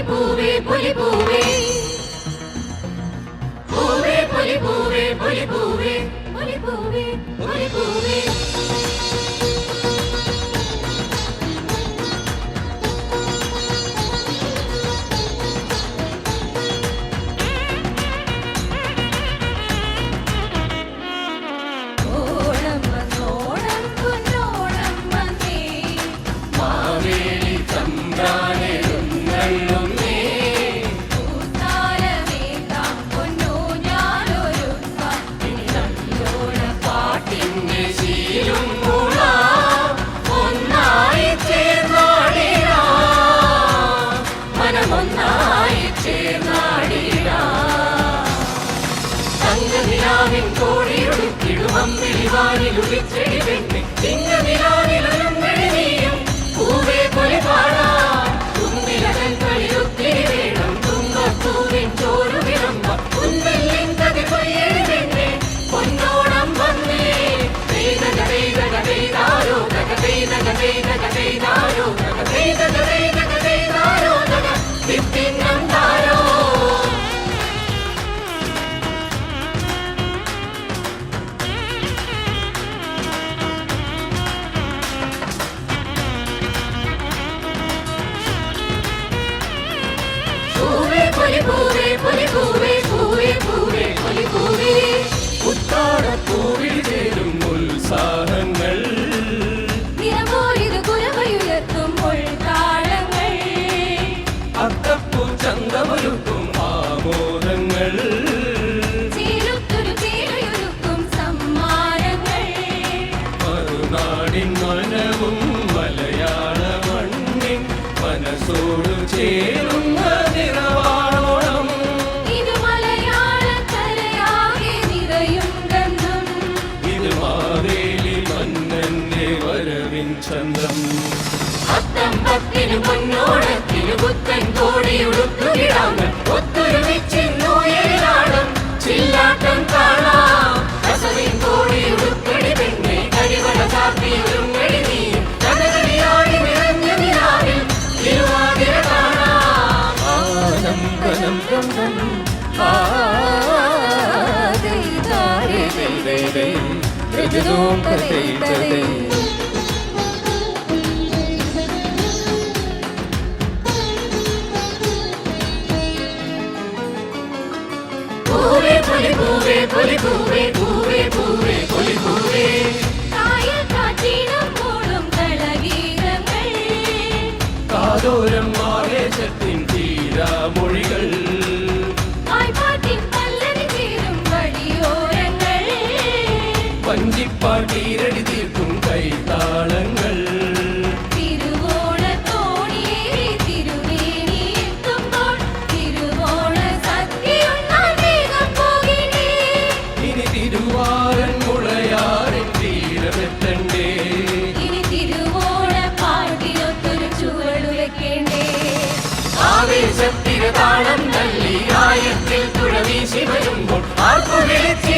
പൂവേ പൊലി പൂവേ പൂവേ പൊലി പൂവേ പൊലി പൂവേ പൊലി പൂവേ പൊലി പൂവേ പൂവേ പൊലി പാടാ തുമ്പിലകങ്ങളിലൊത്തിരി വേണം തുമ്പപ്പൂവിൻ ചോരു വിളമ്പ കുന്തല്ലിന്തതി കൊയ്യെഴുതെന്നെ പൊന്നോണം വന്നേ വേദന വേദന വേദാരോ തക വേദന വേദന വേദാരോ തക വേദന വേദന വേദാരോ തക വിത്തിന്നം താരോ പൂവേ പൊലി പൂവേ പൂവേ പൂവേ പൊലി പൂവേ ഉത്താടപ്പൂവിൽ ചേരും ഉത്സാഹങ്ങൾ നിറമോരിത് കുരവയുയർത്തും താളങ്ങൾ അത്തപ്പൂ ചന്തമൊരുക്കും ആമോദങ്ങൾ ചേരുത്തൊരു സമ്മാനങ്ങൾ മറുനാടിൻ മനവും മലയാള മണ്ണിൻ മനസ്സോടു ചേരുന്ന നിറവാണോണം ഇത് മലയാളക്കരയാകെ നിറയും ഗന്ധം ഇത് മാവേലി മന്നന്റെ വരവിൻ ചന്തം അത്തം പത്തിനു പൊന്നോണത്തിനു പുത്തൻ കോടിയുടുത്തുകിടാങ്ങൾ ഒത്തൊരുമിച്ചിന്നൂയലാടും ചില്ലാട്ടം കാണാം കസവിൻ കോടിയുടുക്കടി പെണ്ണെ കരിവള ചാർത്തിയൊരുങ്ങടി നീയും കഥകളിയാടി നിറഞ്ഞ നിലാവിൽ തിരുവാതിര കാണാം ആനന്ദനം പൂവേ പൊലി പൂവേ പൊലി പൂവേ പൂവേ പൂവേ പൊലി പൂവേ കാറ്റിടുമ്പോഴും കളഗീതങ്ങൾ കാതോരം ആവേശത്തിൻ തീരാമൊഴികൾ ആൽപ്പാട്ടിൻ പല്ലവി ചേരും വഴിയോരങ്ങൾ വഞ്ചിപ്പാട്ടീരടി തീർക്കും കൈത്താളങ്ങൾ തിരുവോണത്തോണിയേറി തിരുവേണിയെത്തുമ്പോൾ തിരുവോണ സദ്യയുണ്ണാൻ വേഗം പോകിനേ ഇനി തിരുവാറൻ മുളയാറിൻ തീരമെത്തണ്ടേ ഇനി തിരുവോണ പാട്ടിനൊത്തൊരു ചുവടുവെക്കേണ്ടേ ആവേശത്തിര താളം തല്ലി ആയത്തിൽ തുഴവീശി വരുമ്പോൾ ആർക്കു വിളിച്ച്